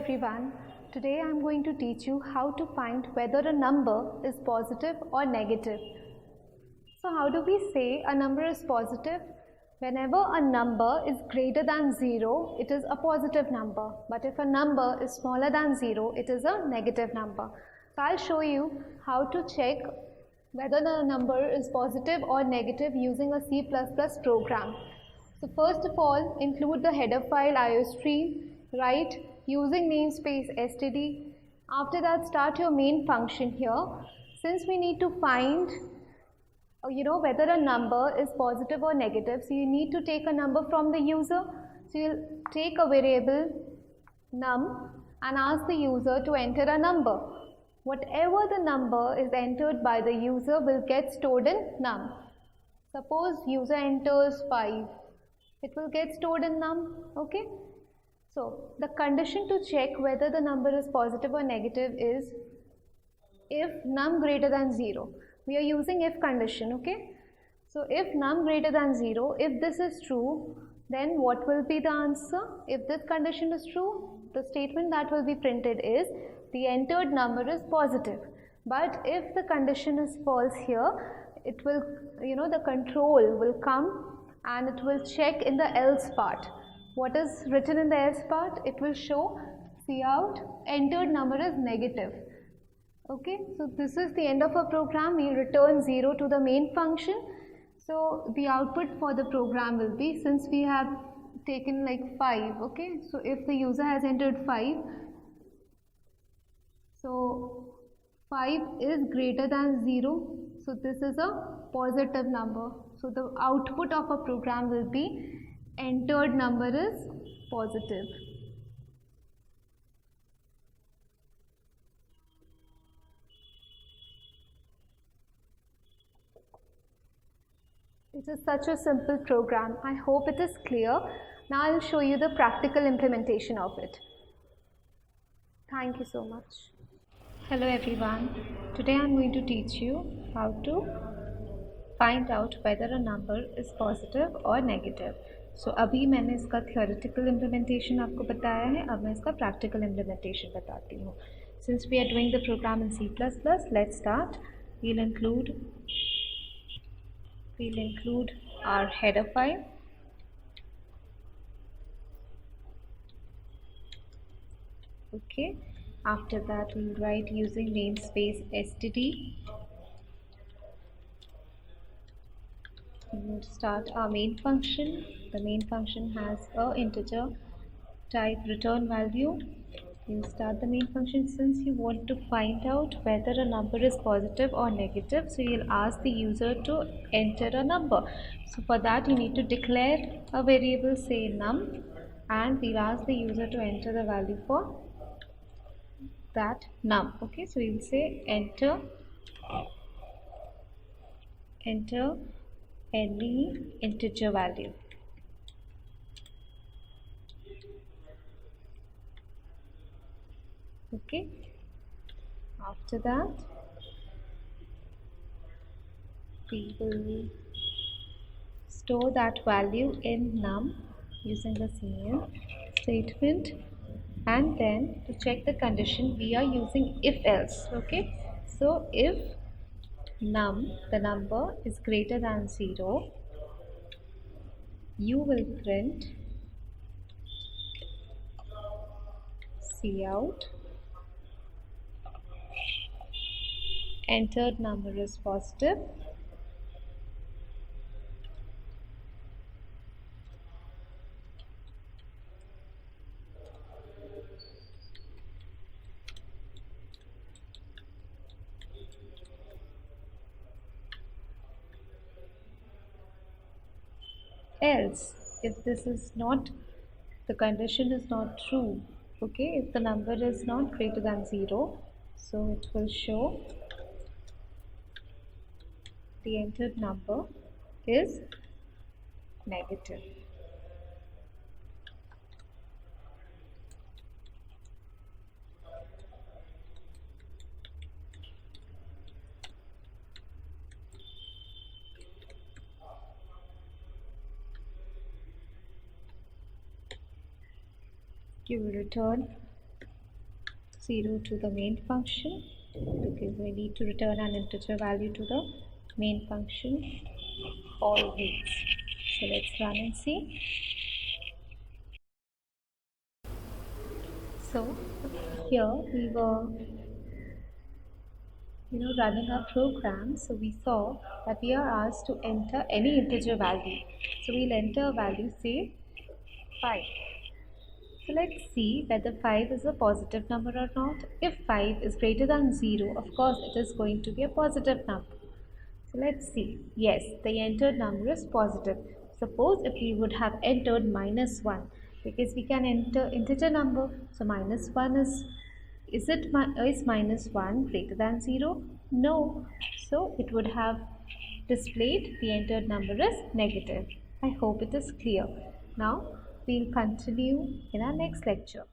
everyone. Today I am going to teach you how to find whether a number is positive or negative. So how do we say a number is positive? Whenever a number is greater than 0, it is a positive number. But if a number is smaller than 0, it is a negative number. So I'll show you how to check whether the number is positive or negative using a C++ program. So first of all, include the header file iostream, write using namespace std. After that, start your main function here. Since we need to find whether a number is positive or negative, so you need to take a number from the user. So you'll take a variable num and ask the user to enter a number. Whatever the number is entered by the user will get stored in num. Suppose user enters 5, it will get stored in num. Okay, so the condition to check whether the number is positive or negative is if num greater than 0. We are using if condition. Okay, so if num greater than 0, if this is true, then what will be the answer? If this condition is true, the statement that will be printed is the entered number is positive. But if the condition is false here, it will, the control will come and it will check in the else part. What is written in the else part? It will show cout entered number is negative. Okay, so this is the end of our program. We return 0 to the main function. So the output for the program will be, since we have taken like 5, okay, so if the user has entered 5, so 5 is greater than 0, so this is a positive number. So the output of a program will be entered number is positive. It is such a simple program. I hope it is clear. Now I will show you the practical implementation of it. Thank you so much. Hello everyone. Today I am going to teach you how to find out whether a number is positive or negative. So अभी मैंने इसका theoretical implementation आपको बताया है, अब मैं इसका practical implementation बताती हूँ. Since we are doing the program in C++, let's start. We'll include our header file. Okay, after that we'll write using namespace std. We'll start our main function. The main function has a integer type return value. We'll start the main function. Since you want to find out whether a number is positive or negative, so you'll ask the user to enter a number. So for that you need to declare a variable, say num, and we'll ask the user to enter the value for that num. Okay, so we'll say enter any integer value. Okay, after that we will store that value in num using the cin statement, and then to check the condition we are using if else. Okay, so if num, the number, is greater than 0, you will print cout entered number is positive, else if this is not, the condition is not true. Okay, if the number is not greater than 0, so it will show the entered number is negative. You will return 0 to the main function, because we need to return an integer value to the main function always. So let's run and see. So here we were running our program, so we saw that we are asked to enter any integer value. So we'll enter a value, say 5. So let's see whether 5 is a positive number or not. If 5 is greater than 0, of course it is going to be a positive number. So let's see. Yes, the entered number is positive. Suppose if we would have entered -1, because we can enter integer number. So -1 is -1 greater than 0? No. So it would have displayed the entered number as negative. I hope it is clear. Now we'll continue in our next lecture.